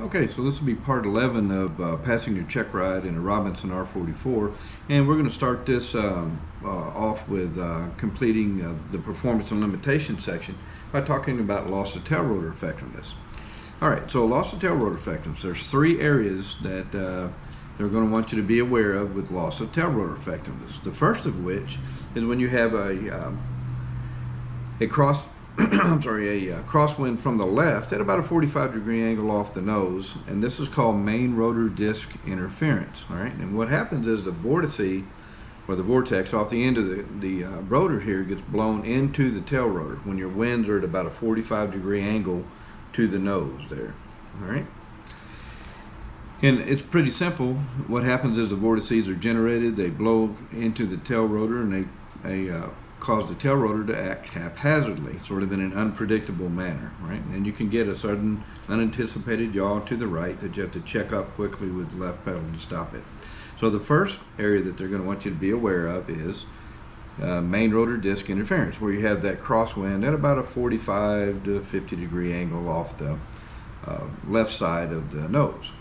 Okay, so this will be part 11 of passing your check ride in a Robinson R44, and we're going to start this off with completing the performance and limitation section by talking about loss of tail rotor effectiveness. Alright, so loss of tail rotor effectiveness, there's three areas that they're going to want you to be aware of with loss of tail rotor effectiveness. The first of which is when you have a crosswind from the left at about a 45-degree angle off the nose, and this is called main rotor disc interference. All right, and what happens is the vortex, or the vortex off the end of the rotor here, gets blown into the tail rotor when your winds are at about a 45-degree angle to the nose there. All right, and it's pretty simple. What happens is the vortices are generated, they blow into the tail rotor, and they cause the tail rotor to act haphazardly, sort of in an unpredictable manner, right? And you can get a sudden unanticipated yaw to the right that you have to check up quickly with the left pedal to stop it. So the first area that they're going to want you to be aware of is main rotor disc interference, where you have that crosswind at about a 45 to 50-degree angle off the left side of the nose.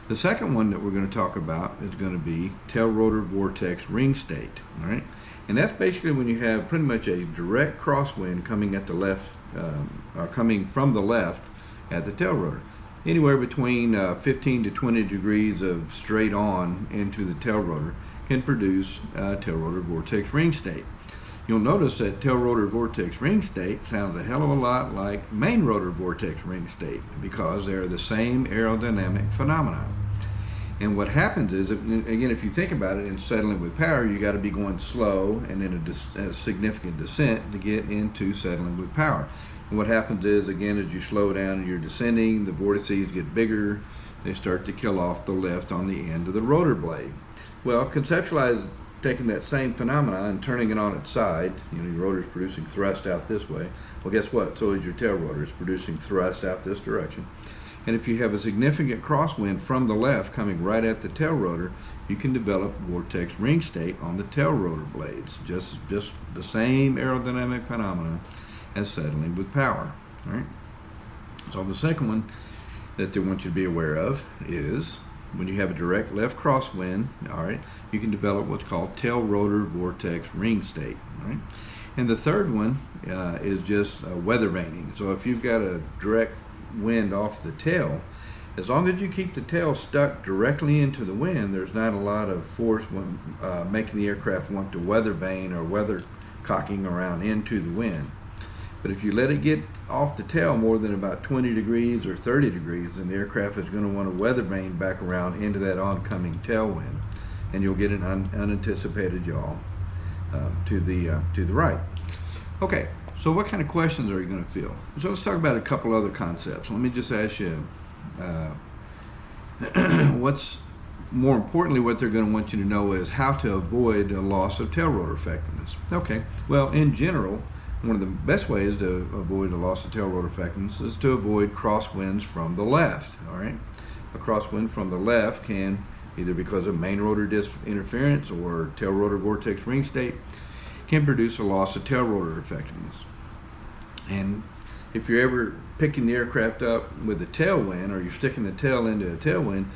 The second one that we're going to talk about is going to be tail rotor vortex ring state, all right? And that's basically when you have pretty much a direct crosswind coming at the left, coming from the left at the tail rotor. Anywhere between 15 to 20 degrees of straight on into the tail rotor can produce tail rotor vortex ring state. You'll notice that tail rotor vortex ring state sounds a hell of a lot like main rotor vortex ring state because they're the same aerodynamic phenomenon. And what happens is, again, if you think about it, in settling with power, you got to be going slow and then a significant descent to get into settling with power. And what happens is, again, as you slow down and you're descending, the vortices get bigger. They start to kill off the lift on the end of the rotor blade. Well, conceptualize taking that same phenomenon and turning it on its side. You know, your rotor is producing thrust out this way. Well, guess what? So is your tail rotor. It's producing thrust out this direction. And if you have a significant crosswind from the left coming right at the tail rotor, you can develop vortex ring state on the tail rotor blades. Just the same aerodynamic phenomena as settling with power. All right. So the second one that they want you to be aware of is when you have a direct left crosswind, all right, you can develop what's called tail rotor vortex ring state. All right. And the third one is just weather vaning. So if you've got a direct wind off the tail, as long as you keep the tail stuck directly into the wind, there's not a lot of force when making the aircraft want to weather vane or weather cocking around into the wind. But if you let it get off the tail more than about 20 degrees or 30 degrees, then the aircraft is going to want to weather vane back around into that oncoming tailwind, and you'll get an unanticipated yaw to the right. Okay. So what kind of questions are you going to feel? So let's talk about a couple other concepts. Let me just ask you, what's more importantly, what they're going to want you to know is how to avoid a loss of tail rotor effectiveness. Okay, well, in general, one of the best ways to avoid a loss of tail rotor effectiveness is to avoid crosswinds from the left, all right? A crosswind from the left can, either because of main rotor disc interference or tail rotor vortex ring state, can produce a loss of tail rotor effectiveness. And if you're ever picking the aircraft up with a tailwind, or you're sticking the tail into a tailwind,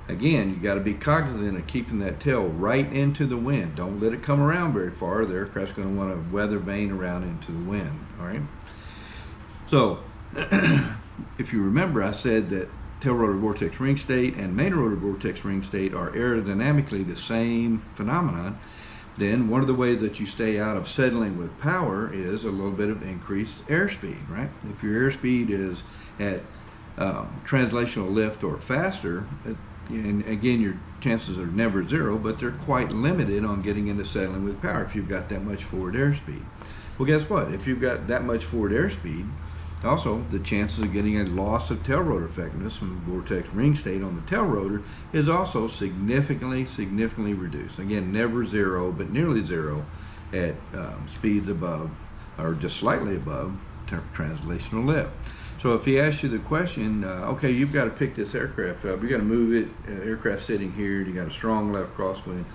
again, you got to be cognizant of keeping that tail right into the wind. Don't let it come around very far. The aircraft's going to want to weather vane around into the wind. All right. So, if you remember, I said that tail rotor vortex ring state and main rotor vortex ring state are aerodynamically the same phenomenon. Then one of the ways that you stay out of settling with power is a little bit of increased airspeed, right? If your airspeed is at translational lift or faster, and again, your chances are never zero, but they're quite limited on getting into settling with power if you've got that much forward airspeed. Well, guess what? If you've got that much forward airspeed, also the chances of getting a loss of tail rotor effectiveness from vortex ring state on the tail rotor is also significantly reduced. Again, never zero, but nearly zero at speeds above, or just slightly above, translational lift. So if he asks you the question, okay, you've got to pick this aircraft up, you got to move it, aircraft sitting here, you got a strong left crosswind,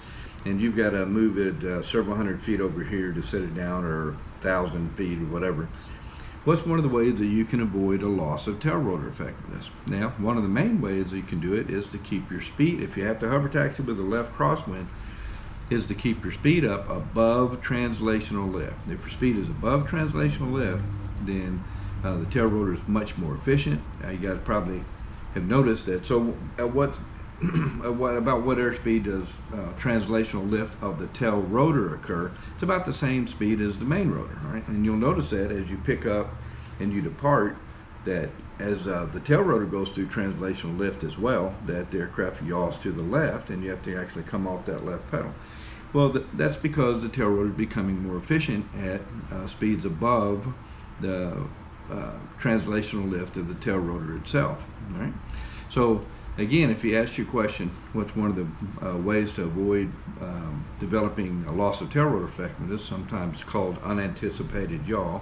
and you've got to move it several hundred feet over here to set it down, or 1,000 feet or whatever. what's one of the ways that you can avoid a loss of tail rotor effectiveness? Now, one of the main ways that you can do it is to keep your speed. If you have to hover taxi with a left crosswind, is to keep your speed up above translational lift. If your speed is above translational lift, then the tail rotor is much more efficient. You guys probably have noticed that. So at what airspeed does translational lift of the tail rotor occur? It's about the same speed as the main rotor, right? And you'll notice that as you pick up and you depart, that as the tail rotor goes through translational lift as well, that the aircraft yaws to the left and you have to actually come off that left pedal. Well, that's because the tail rotor is becoming more efficient at speeds above the translational lift of the tail rotor itself, right? So again, if you ask your question, what's one of the ways to avoid developing a loss of tail rotor effectiveness, sometimes called unanticipated yaw,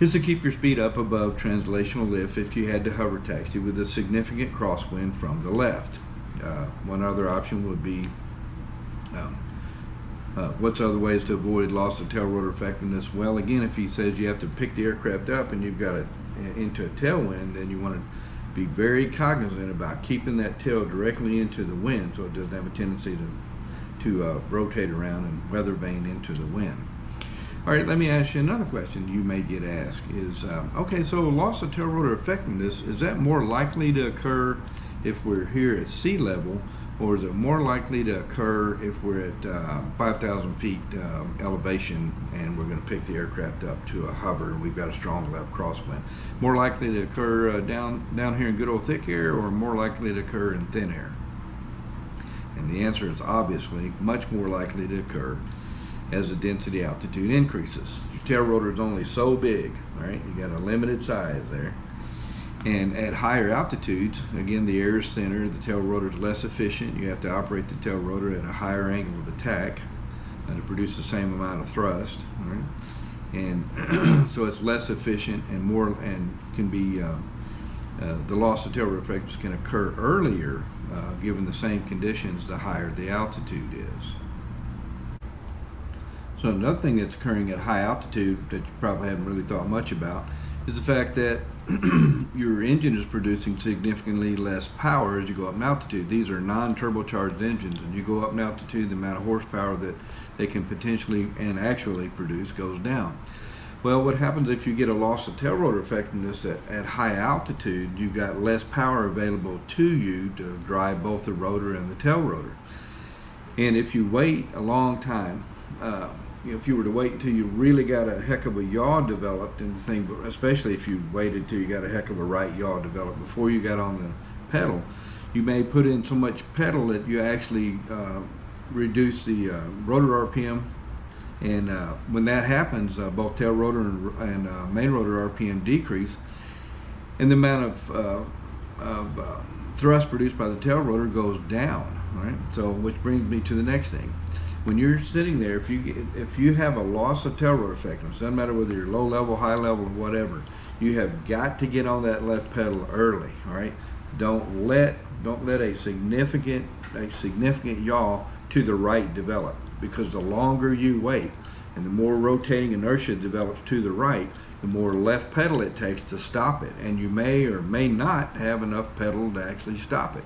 is to keep your speed up above translational lift if you had to hover taxi with a significant crosswind from the left. One other option would be what's other ways to avoid loss of tail rotor effectiveness? Well, again, if he says you have to pick the aircraft up and you've got it into a tailwind, then you want to be very cognizant about keeping that tail directly into the wind so it doesn't have a tendency to rotate around and weather vane into the wind. All right, let me ask you another question you may get asked is, okay, so loss of tail rotor effectiveness, is that more likely to occur if we're here at sea level, or is it more likely to occur if we're at 5,000 feet elevation and we're going to pick the aircraft up to a hover and we've got a strong left crosswind? More likely to occur down here in good old thick air, or more likely to occur in thin air? And the answer is obviously much more likely to occur as the density altitude increases. Your tail rotor is only so big, right? You got a limited size there. And at higher altitudes, again, the air is thinner, the tail rotor is less efficient. You have to operate the tail rotor at a higher angle of attack to produce the same amount of thrust, right? And so it's less efficient and more, and can be the loss of tail rotor effectiveness can occur earlier given the same conditions the higher the altitude is. So another thing that's occurring at high altitude that you probably haven't really thought much about is the fact that your engine is producing significantly less power as you go up in altitude. These are non-turbocharged engines, and you go up in altitude, the amount of horsepower that they can potentially and actually produce goes down. Well, what happens if you get a loss of tail rotor effectiveness at high altitude? You've got less power available to you to drive both the rotor and the tail rotor. And if you wait a long time, if you were to wait until you really got a heck of a yaw developed in the thing, but especially if you waited till you got a heck of a right yaw developed before you got on the pedal, you may put in so much pedal that you actually reduce the rotor RPM. And when that happens, both tail rotor and main rotor RPM decrease, and the amount of thrust produced by the tail rotor goes down, right? So, which brings me to the next thing. When you're sitting there, if you have a loss of tail rotor effectiveness, doesn't matter whether you're low level, high level, or whatever, you have got to get on that left pedal early. All right, don't let a significant yaw to the right develop, because the longer you wait and the more rotating inertia develops to the right, the more left pedal it takes to stop it, and you may or may not have enough pedal to actually stop it.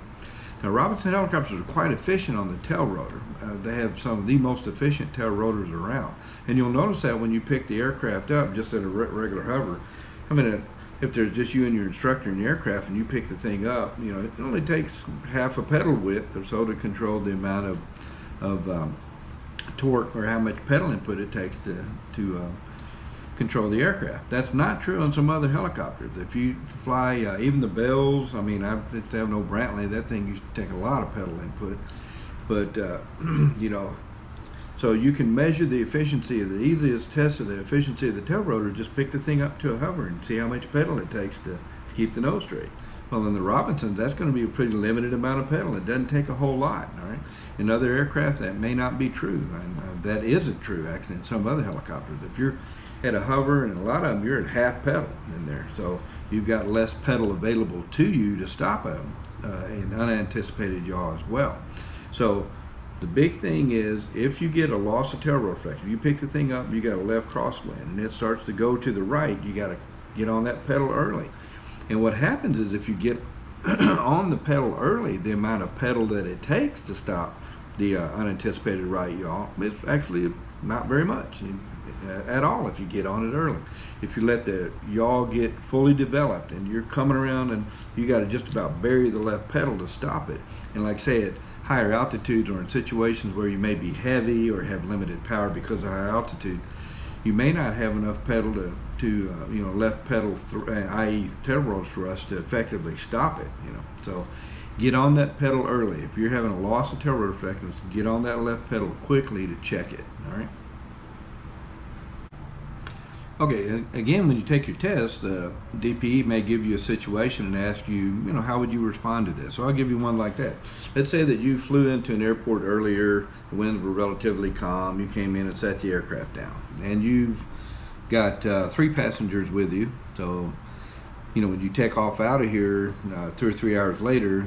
Now, Robinson helicopters are quite efficient on the tail rotor. They have some of the most efficient tail rotors around. And you'll notice that when you pick the aircraft up just at a regular hover. I mean, if there's just you and your instructor in the aircraft and you pick the thing up, you know, it only takes half a pedal width or so to control the amount of torque, or how much pedal input it takes to control the aircraft. That's not true on some other helicopters. If you fly even the Bells, I mean, I used to have no Brantley, that thing used to take a lot of pedal input, but you know, so you can measure the efficiency of the easiest test of the efficiency of the tail rotor. Just pick the thing up to a hover and see how much pedal it takes to keep the nose straight. Well, in the Robinsons, that's going to be a pretty limited amount of pedal. It doesn't take a whole lot, all right? In other aircraft, that may not be true, and that isn't true, actually, in some other helicopters. If you're at a hover, and a lot of them, you're at half pedal in there, so you've got less pedal available to you to stop an unanticipated yaw as well. So The big thing is, if you get a loss of tail rotor effect, if you pick the thing up, you got a left crosswind, and it starts to go to the right, you got to get on that pedal early. And what happens is, if you get on the pedal early, the amount of pedal that it takes to stop the unanticipated right yaw is actually not very much at all if you get on it early. If you let the yaw get fully developed and you're coming around and you got to just about bury the left pedal to stop it. And like I say, at higher altitudes or in situations where you may be heavy or have limited power because of high altitude, you may not have enough pedal to left pedal, i.e. tail rotor thrust, to effectively stop it. So get on that pedal early. If you're having a loss of tail rotor effectiveness, get on that left pedal quickly to check it. All right. Okay, again, when you take your test, the DPE may give you a situation and ask you, how would you respond to this? So I'll give you one like that. Let's say that you flew into an airport earlier, the winds were relatively calm, you came in and set the aircraft down, and you've got 3 passengers with you. So, when you take off out of here 2 or 3 hours later,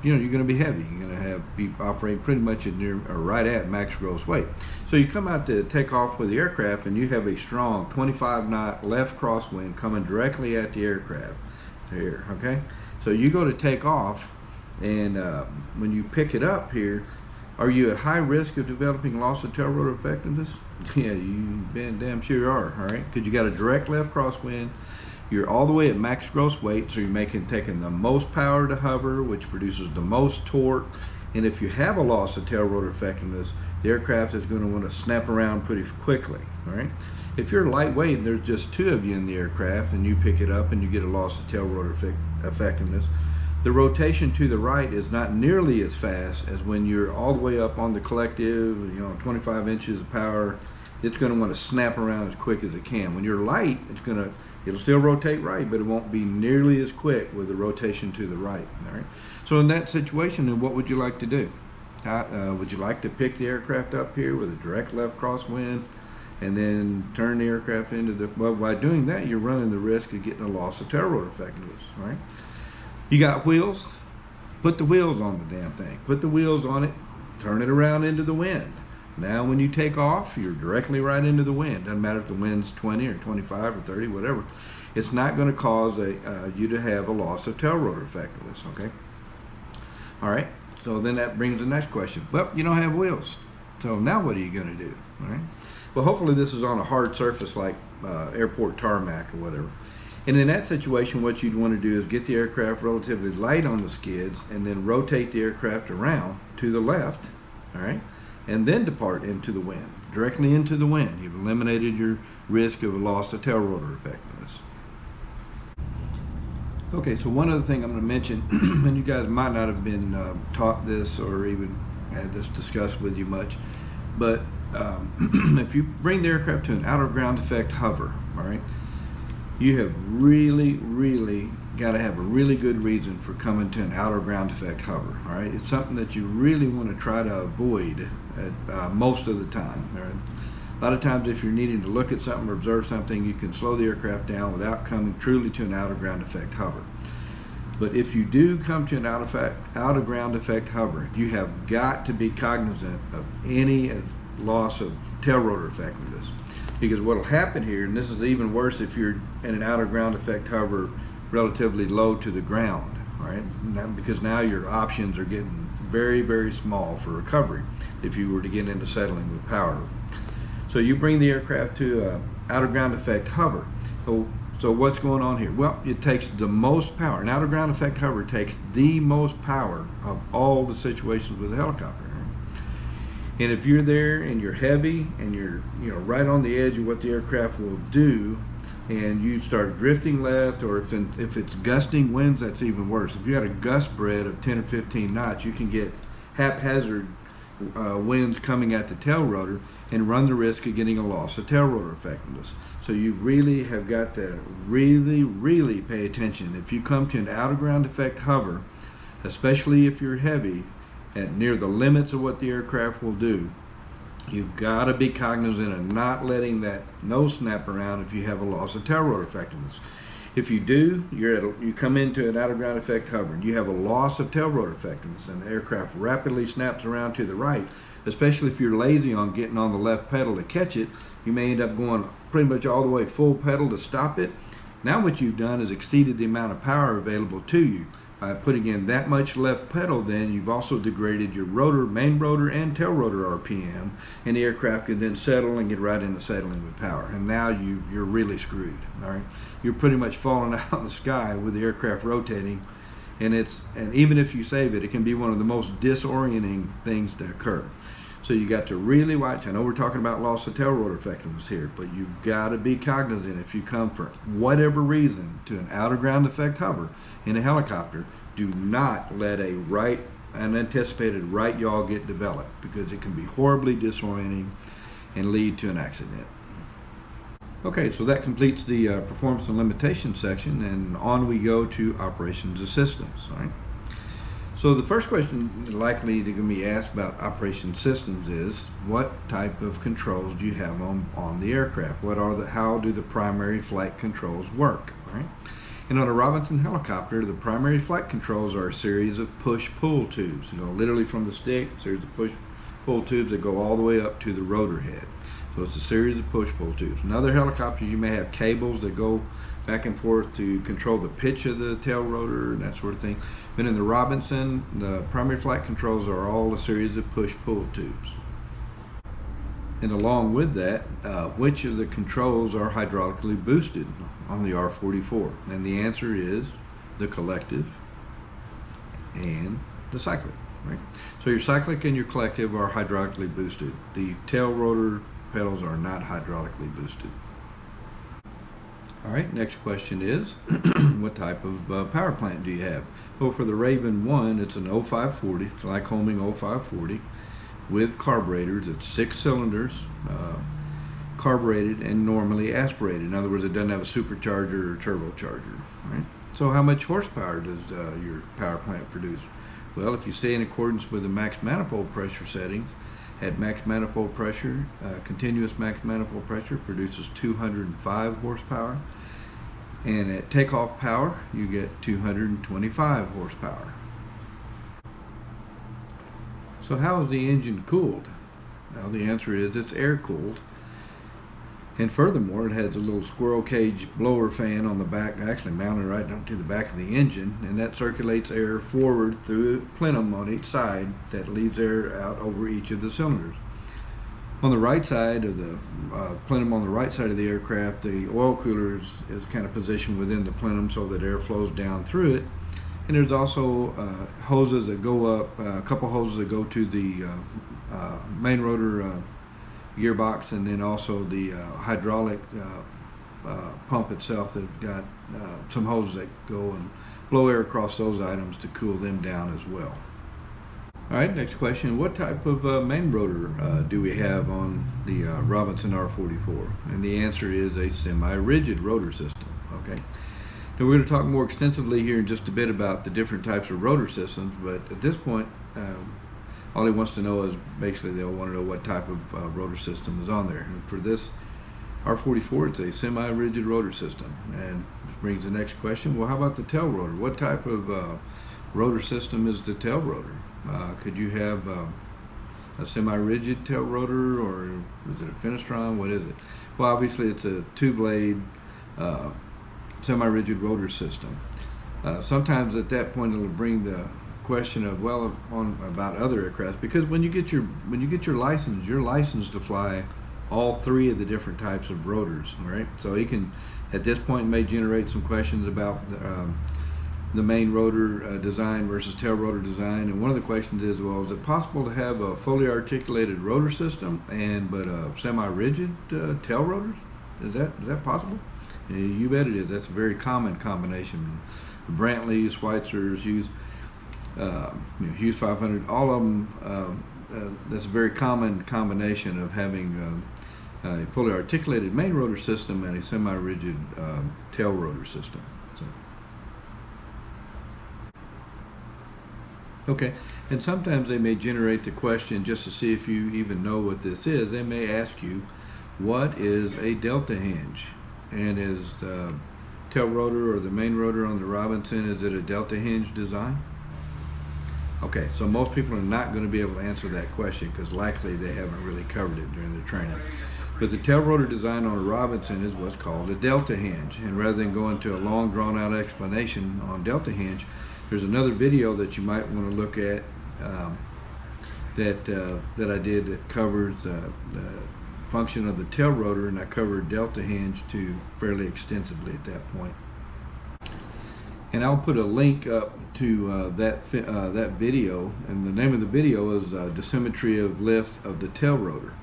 you're going to be heavy. You're going to be operating pretty much at near or right at max gross weight. So you come out to take off with the aircraft, and you have a strong 25-knot left crosswind coming directly at the aircraft here. Okay, so you go to take off, and when you pick it up here, are you at high risk of developing loss of tail rotor effectiveness? Yeah, you damn sure are. All right, because you got a direct left crosswind. You're all the way at max gross weight, so you're taking the most power to hover, which produces the most torque. And if you have a loss of tail rotor effectiveness, the aircraft is going to want to snap around pretty quickly. All right. If you're lightweight and there's just 2 of you in the aircraft, and you pick it up and you get a loss of tail rotor effectiveness, the rotation to the right is not nearly as fast as when you're all the way up on the collective. 25 inches of power. It's going to want to snap around as quick as it can. When you're light, it'll still rotate right, but it won't be nearly as quick with the rotation to the right. All right. So in that situation, then what would you like to do? Would you like to pick the aircraft up here with a direct left crosswind and then turn the aircraft into the, well, by doing that, you're running the risk of getting a loss of tail rotor effectiveness. All right. You got wheels? Put the wheels on the damn thing. Put the wheels on it, turn it around into the wind. Now when you take off, you're directly right into the wind. Doesn't matter if the wind's 20 or 25 or 30, whatever. It's not going to cause you to have a loss of tail rotor effectiveness, okay? All right, so then that brings the next question. Well, you don't have wheels, so now what are you going to do, all right? Well, hopefully this is on a hard surface like airport tarmac or whatever. And in that situation, what you'd want to do is get the aircraft relatively light on the skids and then rotate the aircraft around to the left, all right? And then depart into the wind, directly into the wind. You've eliminated your risk of a loss of tail rotor effectiveness. Okay, so one other thing I'm going to mention, and you guys might not have been taught this or even had this discussed with you much, but if you bring the aircraft to an outer ground effect hover, all right, you have really got to have a really good reason for coming to an outer ground effect hover. All right, it's something that you really want to try to avoid at most of the time. All right? A lot of times, if you're needing to look at something or observe something, you can slow the aircraft down without coming truly to an outer ground effect hover. But if you do come to an outer ground effect hover, you have got to be cognizant of any loss of tail rotor effectiveness. Because what will happen here, and this is even worse if you're in an outer ground effect hover relatively low to the ground, right? Because now your options are getting very small for recovery if you were to get into settling with power. So you bring the aircraft to outer ground effect hover. So what's going on here? Well, it takes the most power. An outer ground effect hover takes the most power of all the situations with a helicopter. And if you're there and you're heavy and you're right on the edge of what the aircraft will do, and you start drifting left, or if it's gusting winds, that's even worse. If you had a gust spread of 10 or 15 knots, you can get haphazard winds coming at the tail rotor and run the risk of getting a loss of tail rotor effectiveness. So you really have got to really pay attention. If you come to an outer ground effect hover, especially if you're heavy, at near the limits of what the aircraft will do, you've got to be cognizant of not letting that nose snap around if you have a loss of tail rotor effectiveness. If you do, you come into an outer ground effect hover and you have a loss of tail rotor effectiveness and the aircraft rapidly snaps around to the right, especially if you're lazy on getting on the left pedal to catch it, you may end up going pretty much all the way full pedal to stop it. Now what you've done is exceeded the amount of power available to you. By putting in that much left pedal, then you've also degraded your rotor, main rotor, and tail rotor RPM, and the aircraft can then settle and get right into settling with power. And now you're really screwed. All right, you're pretty much falling out of the sky with the aircraft rotating, and even if you save it, it can be one of the most disorienting things to occur. So you got to really watch. I know we're talking about loss of tail rotor effectiveness here, but you've got to be cognizant if you come for whatever reason to an out of ground effect hover in a helicopter, do not let an unanticipated right yaw get developed, because it can be horribly disorienting and lead to an accident. Okay, so that completes the performance and limitation section, and on we go to operations assistance. All right. So the first question likely to be asked about operation systems is, what type of controls do you have on the aircraft? How do the primary flight controls work? Right? And on a Robinson helicopter, the primary flight controls are a series of push-pull tubes. Literally from the stick, a series of push-pull tubes that go all the way up to the rotor head. So it's a series of push-pull tubes. In other helicopters, you may have cables that go back and forth to control the pitch of the tail rotor and that sort of thing. But in the Robinson, the primary flight controls are all a series of push-pull tubes. And along with that, which of the controls are hydraulically boosted on the R44? And the answer is the collective and the cyclic. Right? So your cyclic and your collective are hydraulically boosted. The tail rotor pedals are not hydraulically boosted. All right, next question is, what type of power plant do you have? Well, for the Raven 1, it's an 0540, it's like homing 0540, with carburetors. It's 6 cylinders, carbureted and normally aspirated. In other words, it doesn't have a supercharger or turbocharger. Right? So how much horsepower does your power plant produce? Well, if you stay in accordance with the max manifold pressure settings, at max manifold pressure, continuous max manifold pressure produces 205 horsepower, and at takeoff power you get 225 horsepower. So how is the engine cooled? Well, the answer is it's air cooled, and furthermore it has a little squirrel cage blower fan on the back, actually mounted right down to the back of the engine, and that circulates air forward through the plenum on each side that leaves air out over each of the cylinders. On the right side of the plenum, on the right side of the aircraft, the oil cooler is kind of positioned within the plenum so that air flows down through it. And there's also hoses that go up, a couple hoses that go to the main rotor gearbox, and then also the hydraulic pump itself that's got some hoses that go and blow air across those items to cool them down as well. All right, next question. What type of main rotor do we have on the Robinson R44? And the answer is a semi-rigid rotor system. Okay. Now we're going to talk more extensively here in just a bit about the different types of rotor systems, but at this point, all he wants to know is basically they'll want to know what type of rotor system is on there. And for this R44, it's a semi-rigid rotor system. And this brings the next question. Well, how about the tail rotor? What type of rotor system is the tail rotor? Could you have a semi-rigid tail rotor, or is it a Finistron? What is it? Well, obviously it's a two-blade semi-rigid rotor system. Sometimes at that point it'll bring the question of, well, about other aircraft, because when you get your license, you're licensed to fly all three of the different types of rotors. All right, so he can at this point may generate some questions about the main rotor design versus tail rotor design. And one of the questions is, well, is it possible to have a fully articulated rotor system but a semi-rigid tail rotors? Is that possible? You bet it is. That's a very common combination. Brantleys, Schweitzers, Hughes, Hughes 500, all of them. That's a very common combination of having a fully articulated main rotor system and a semi-rigid tail rotor system. So. Okay, and sometimes they may generate the question, just to see if you even know what this is, they may ask you, what is a Delta hinge? And is the tail rotor or the main rotor on the Robinson, is it a Delta hinge design? Okay, so most people are not going to be able to answer that question because likely they haven't really covered it during their training. But the tail rotor design on a Robinson is what's called a Delta Hinge. And rather than go into a long drawn out explanation on Delta Hinge, there's another video that you might want to look at that I did that covers the function of the tail rotor, and I covered Delta Hinge too fairly extensively at that point. And I'll put a link up to that video, and the name of the video is the Symmetry of Lift of the Tail Rotor.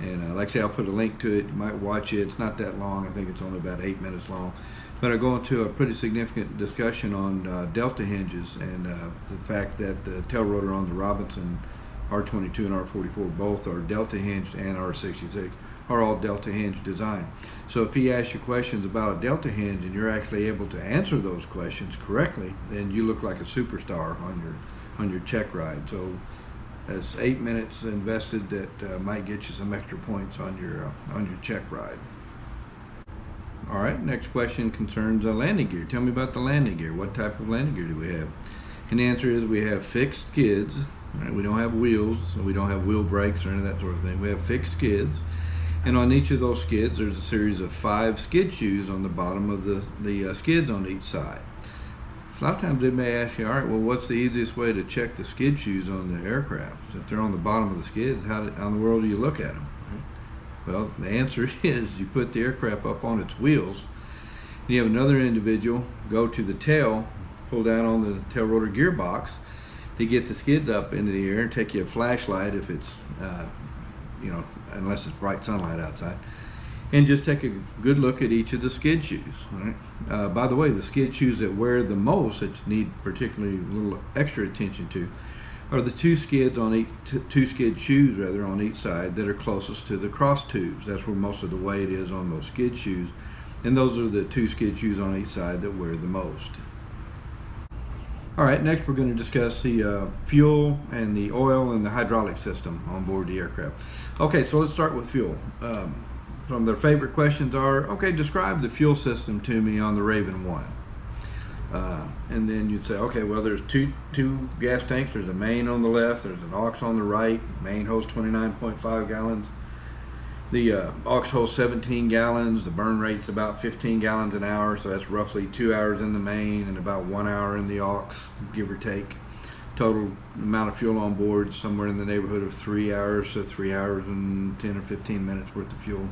And like I say, I'll put a link to it. You might watch it. It's not that long. I think it's only about 8 minutes long. But I go into a pretty significant discussion on delta hinges and the fact that the tail rotor on the Robinson R22 and R44 both are delta hinged, and R66 are all delta hinge design. So if he asks you questions about a delta hinge and you're actually able to answer those questions correctly, then you look like a superstar on your check ride. So that's 8 minutes invested that might get you some extra points on your check ride. All right, next question concerns landing gear. Tell me about the landing gear. What type of landing gear do we have? And the answer is we have fixed skids. Right? We don't have wheels, so we don't have wheel brakes or any of that sort of thing. We have fixed skids, and on each of those skids there's a series of 5 skid shoes on the bottom of the skids on each side. A lot of times they may ask you, all right, well, what's the easiest way to check the skid shoes on the aircraft? If they're on the bottom of the skids, how in the world do you look at them? Well, the answer is you put the aircraft up on its wheels, and you have another individual go to the tail, pull down on the tail rotor gearbox to get the skids up into the air, and take you a flashlight if it's, unless it's bright sunlight outside, and just take a good look at each of the skid shoes. Right? By the way, the skid shoes that wear the most, that need particularly a little extra attention to, are the two skid shoes rather on each side that are closest to the cross tubes. That's where most of the weight is on those skid shoes, and those are the 2 skid shoes on each side that wear the most. All right, next we're going to discuss the fuel and the oil and the hydraulic system on board the aircraft. Okay, so let's start with fuel. Some of their favorite questions are, okay, describe the fuel system to me on the Raven 1. And then you'd say, okay, well, there's two gas tanks. There's a main on the left, there's an aux on the right. Main holds 29.5 gallons. The aux holds 17 gallons. The burn rate's about 15 gallons an hour, so that's roughly 2 hours in the main and about 1 hour in the aux, give or take. Total amount of fuel on board somewhere in the neighborhood of 3 hours, so 3 hours and 10 or 15 minutes worth of fuel.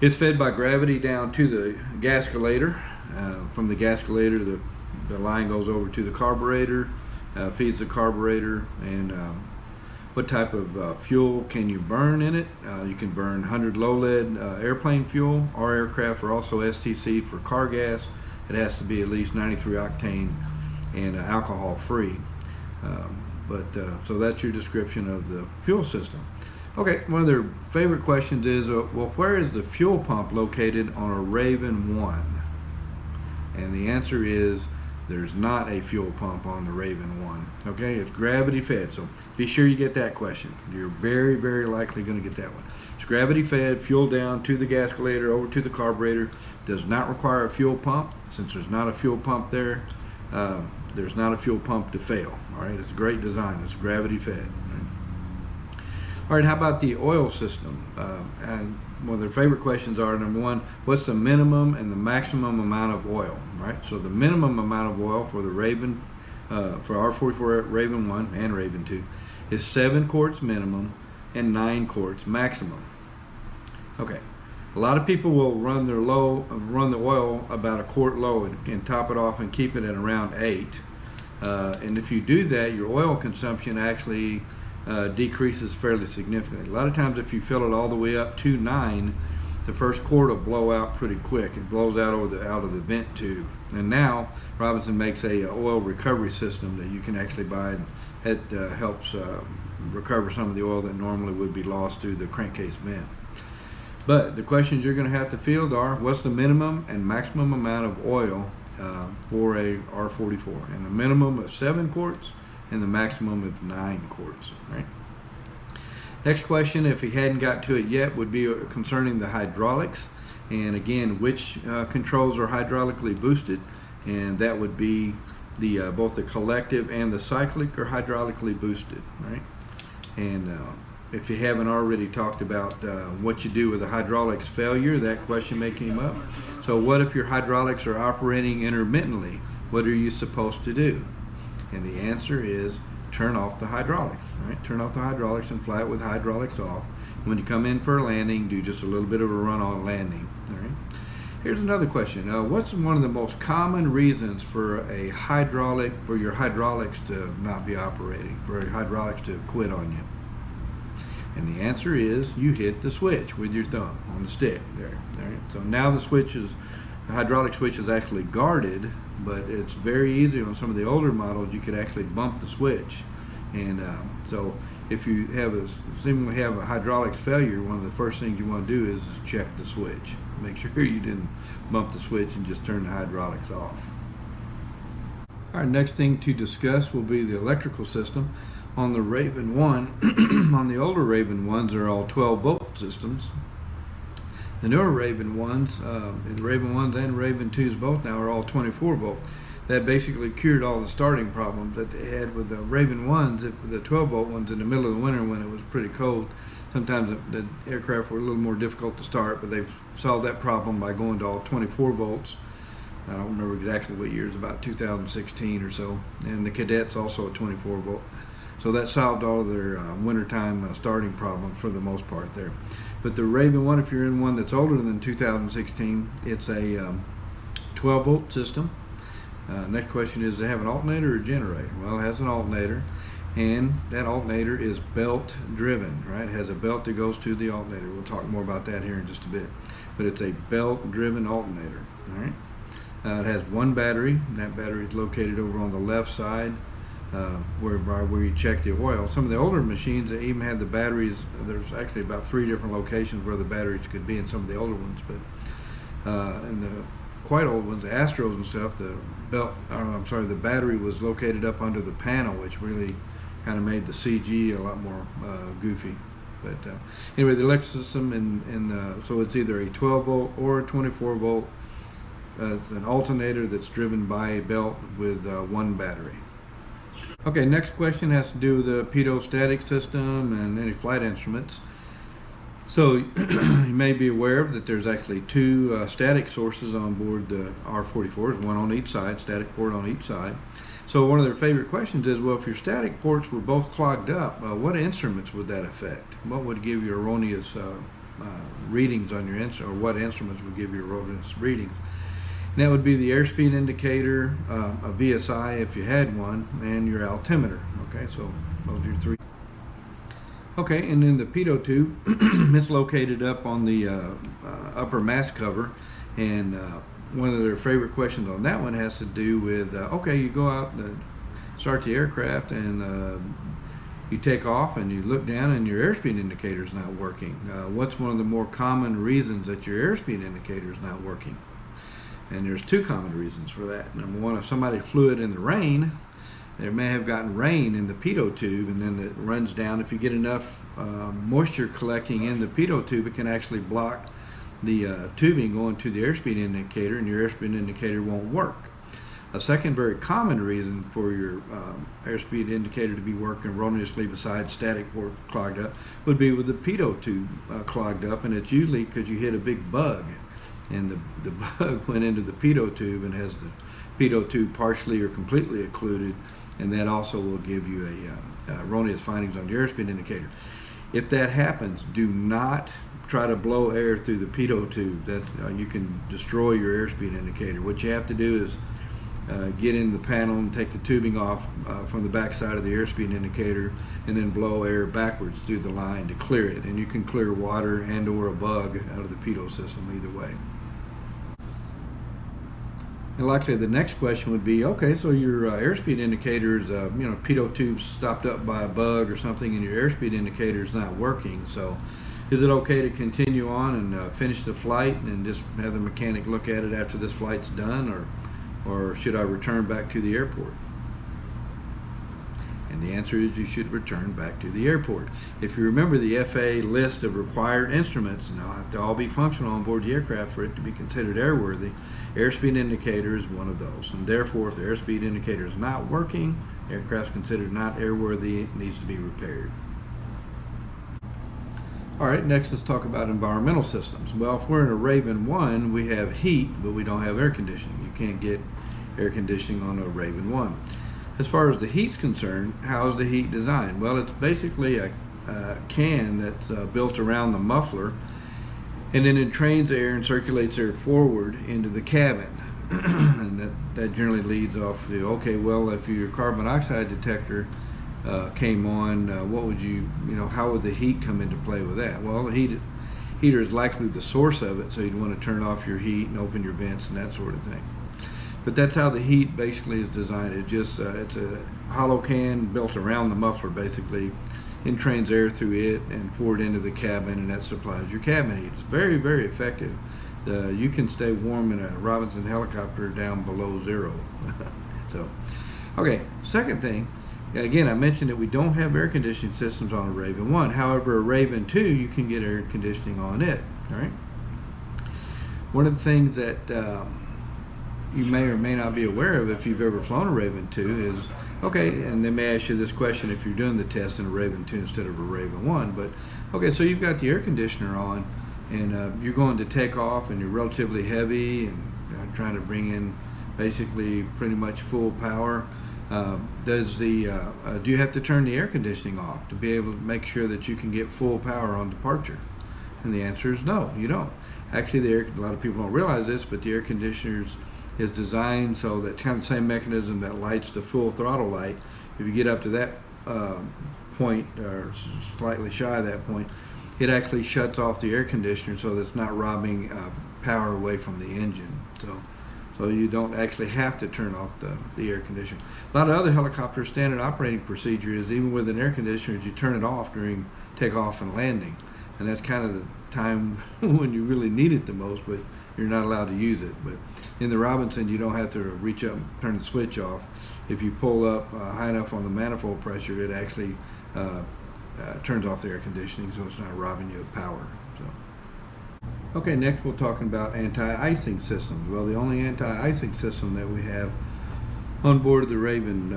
It's fed by gravity down to the gascolator. From the gascolator, the line goes over to the carburetor, feeds the carburetor, and what type of fuel can you burn in it? You can burn 100 low lead airplane fuel. Our aircraft are also STC for car gas. It has to be at least 93 octane and alcohol free. So that's your description of the fuel system. Okay, one of their favorite questions is, well, where is the fuel pump located on a Raven 1? And the answer is, there's not a fuel pump on the Raven 1. Okay, it's gravity fed, so be sure you get that question. You're very, very likely going to get that one. It's gravity fed, fuel down to the gascolator, over to the carburetor. Does not require a fuel pump. Since there's not a fuel pump there, there's not a fuel pump to fail. All right, it's a great design. It's gravity fed. All right, how about the oil system? And one of their favorite questions are, number one, what's the minimum and the maximum amount of oil, right? So the minimum amount of oil for the Raven, for R44 Raven 1 and Raven 2 is 7 quarts minimum and 9 quarts maximum. Okay, a lot of people will run the oil about a quart low and top it off and keep it at around 8. And if you do that, your oil consumption actually decreases fairly significantly. A lot of times if you fill it all the way up to 9, the first quart will blow out pretty quick. It blows out out of the vent tube. And now Robinson makes a oil recovery system that you can actually buy. It helps recover some of the oil that normally would be lost through the crankcase vent. But the questions you're going to have to field are, what's the minimum and maximum amount of oil for a R44? And the minimum of 7 quarts and the maximum of 9 quarts, right? Next question, if he hadn't got to it yet, would be concerning the hydraulics. And again, which controls are hydraulically boosted? And that would be both the collective and the cyclic are hydraulically boosted, right? And if you haven't already talked about what you do with a hydraulics failure, that question may come up. So what if your hydraulics are operating intermittently? What are you supposed to do? And the answer is turn off the hydraulics, right? Turn off the hydraulics and fly it with hydraulics off. When you come in for a landing, do just a little bit of a run-on landing, all right? Here's another question. What's one of the most common reasons for your hydraulics to not be operating, for your hydraulics to quit on you? And the answer is you hit the switch with your thumb on the stick there. All right? So now the hydraulic switch is actually guarded, but it's very easy on some of the older models. You could actually bump the switch, and so if you seemingly have a hydraulics failure, one of the first things you want to do is check the switch. Make sure you didn't bump the switch and just turn the hydraulics off. Our next thing to discuss will be the electrical system. On the Raven 1, on the older Raven 1s, they're all 12-volt systems. The newer Raven 1s, the Raven 1s and Raven 2s both now are all 24-volt. That basically cured all the starting problems that they had with the Raven 1s, the 12-volt ones in the middle of the winter when it was pretty cold. Sometimes the aircraft were a little more difficult to start, but they've solved that problem by going to all 24 volts. I don't remember exactly what year, it's about 2016 or so. And the Cadet's also a 24 volt. So that solved all of their wintertime starting problems for the most part there. But the Raven 1, if you're in one that's older than 2016, it's a 12 volt system. Next question is, does it have an alternator or a generator? Well, it has an alternator, and that alternator is belt driven, right? It has a belt that goes to the alternator. We'll talk more about that here in just a bit. But it's a belt driven alternator, all right? It has one battery, and that battery is located over on the left side where you check the oil. Some of the older machines, they even have the batteries. There's actually about 3 different locations where the batteries could be in some of the older ones, but in the quite old ones, the Astros and stuff, the battery was located up under the panel, which really kind of made the CG a lot more goofy. But anyway, the electric system, so it's either a 12 volt or a 24 volt. It's an alternator that's driven by a belt with one battery. Okay, next question has to do with the Pitot Static system and any flight instruments. So you may be aware that there's actually 2 static sources on board the R44s, one on each side, static port on each side. So one of their favorite questions is, well, if your static ports were both clogged up, what instruments would that affect? What would give you erroneous readings on your instrument, or what instruments would give you erroneous readings? And that would be the airspeed indicator, a VSI if you had one, and your altimeter. Okay, so those are your 3. Okay, and then the Pitot Tube, it's located up on the upper mast cover, and one of their favorite questions on that one has to do with, okay, you go out and start the aircraft, and you take off and you look down and your airspeed indicator is not working. What's one of the more common reasons that your airspeed indicator is not working? And there's 2 common reasons for that. Number one, if somebody flew it in the rain, there may have gotten rain in the Pitot Tube, and then it runs down. If you get enough moisture collecting in the Pitot Tube, it can actually block the tubing going to the airspeed indicator, and your airspeed indicator won't work. A second very common reason for your airspeed indicator to be working erroneously besides static port clogged up would be with the Pitot Tube clogged up, and it's usually because you hit a big bug, and the bug went into the Pitot Tube and has the Pitot Tube partially or completely occluded, and that also will give you a erroneous findings on your airspeed indicator. If that happens, do not try to blow air through the Pitot Tube. That you can destroy your airspeed indicator. What you have to do is get in the panel and take the tubing off from the back side of the airspeed indicator, and then blow air backwards through the line to clear it. And you can clear water and or a bug out of the Pitot system either way. And likely the next question would be, okay, so your airspeed indicator is, Pitot Tube stopped up by a bug or something, and your airspeed indicator is not working. So is it okay to continue on and finish the flight and just have the mechanic look at it after this flight's done, or should I return back to the airport? And the answer is you should return back to the airport. If you remember the FAA list of required instruments, and they'll have to all be functional on board the aircraft for it to be considered airworthy, airspeed indicator is one of those. And therefore, if the airspeed indicator is not working, aircraft's considered not airworthy, it needs to be repaired. All right, next let's talk about environmental systems. Well, if we're in a Raven 1, we have heat, but we don't have air conditioning. You can't get air conditioning on a Raven 1. As far as the heat's concerned, how is the heat designed? Well, it's basically a can that's built around the muffler, and then it trains air and circulates air forward into the cabin. And that generally leads off to, okay, well, if your carbon monoxide detector came on, what would how would the heat come into play with that? Well, the heater is likely the source of it, so you'd want to turn off your heat and open your vents and that sort of thing. But that's how the heat basically is designed. It's a hollow can built around the muffler basically, and trains air through it and forward into the cabin, and that supplies your cabin heat. It's very, very effective. You can stay warm in a Robinson helicopter down below zero. So, okay, second thing, again, I mentioned that we don't have air conditioning systems on a Raven 1. However, a Raven 2, you can get air conditioning on it. All right. One of the things that you may or may not be aware of if you've ever flown a Raven 2 is, okay, and they may ask you this question if you're doing the test in a Raven 2 instead of a Raven 1, but okay, so you've got the air conditioner on, and you're going to take off, and you're relatively heavy, and trying to bring in basically pretty much full power. Do you have to turn the air conditioning off to be able to make sure that you can get full power on departure? And the answer is no, you don't. Actually, a lot of people don't realize this, but the air conditioners is designed so that kind of the same mechanism that lights the full throttle light, if you get up to that point or slightly shy of that point, it actually shuts off the air conditioner so that it's not robbing power away from the engine. So you don't actually have to turn off the air conditioner. A lot of other helicopters, standard operating procedure is, even with an air conditioner, you turn it off during takeoff and landing. And that's kind of the time when you really need it the most, but you're not allowed to use it. But in the Robinson, you don't have to reach up and turn the switch off. If you pull up high enough on the manifold pressure, it actually turns off the air conditioning, so it's not robbing you of power. So, okay, next we're talking about anti-icing systems. Well, the only anti-icing system that we have on board of the Raven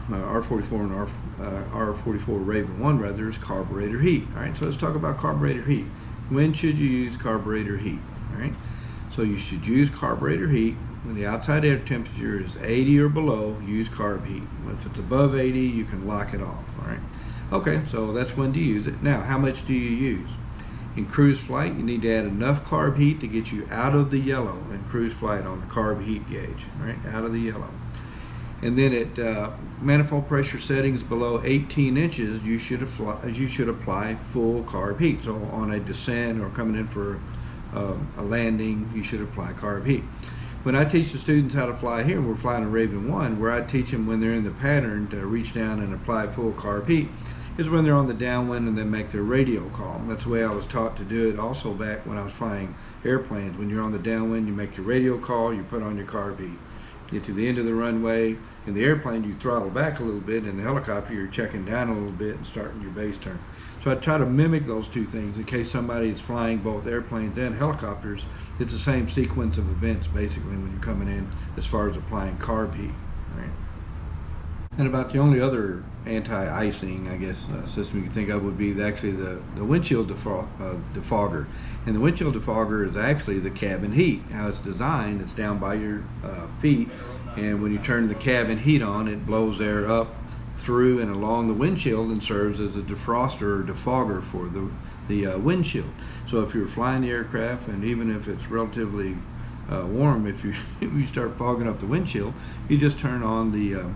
R44 and R44 Raven 1 rather is carburetor heat. All right, so let's talk about carburetor heat. When should you use carburetor heat? All right, so you should use carburetor heat when the outside air temperature is 80 or below. Use carb heat. If it's above 80, you can lock it off. All right, okay, so that's when to use it. Now, how much do you use? In cruise flight, you need to add enough carb heat to get you out of the yellow in cruise flight on the carb heat gauge, right? Out of the yellow. And then at manifold pressure settings below 18 inches, you should apply full carb heat. So on a descent or coming in for a landing, you should apply carb heat. When I teach the students how to fly here, we're flying a Raven 1, where I teach them when they're in the pattern to reach down and apply full carb heat, is when they're on the downwind and they make their radio call. That's the way I was taught to do it also back when I was flying airplanes. When you're on the downwind, you make your radio call, you put on your carb heat. Get to the end of the runway. In the airplane, you throttle back a little bit. In the helicopter, you're checking down a little bit and starting your base turn. So I try to mimic those two things in case somebody is flying both airplanes and helicopters. It's the same sequence of events basically when you're coming in as far as applying carb heat. Right? And about the only other anti-icing, I guess, system you can think of would be actually the windshield defogger. And the windshield defogger is actually the cabin heat. How it's designed, it's down by your feet, and when you turn the cabin heat on, it blows air up through and along the windshield and serves as a defroster or defogger for the windshield. So if you're flying the aircraft, and even if it's relatively warm, if you start fogging up the windshield, you just turn on the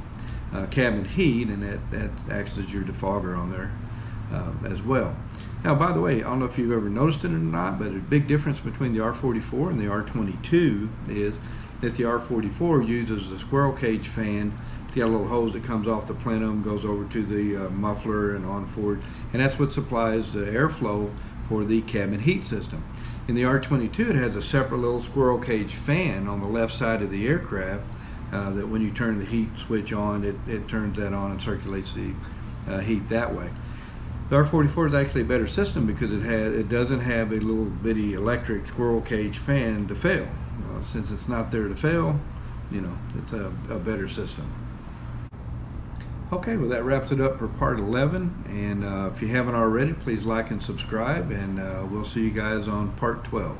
cabin heat, and that acts as your defogger on there as well. Now, by the way, I don't know if you've ever noticed it or not, but a big difference between the R44 and the R22 is that the R44 uses a squirrel cage fan. It's got a little hose that comes off the plenum, goes over to the muffler and on forward, and that's what supplies the airflow for the cabin heat system. In the R22, it has a separate little squirrel cage fan on the left side of the aircraft that when you turn the heat switch on, it turns that on and circulates the heat that way. The R44 is actually a better system because it doesn't have a little bitty electric squirrel cage fan to fail. Since it's not there to fail, you know, it's a better system. Okay, well, that wraps it up for part 11, and if you haven't already, please like and subscribe, and we'll see you guys on part 12.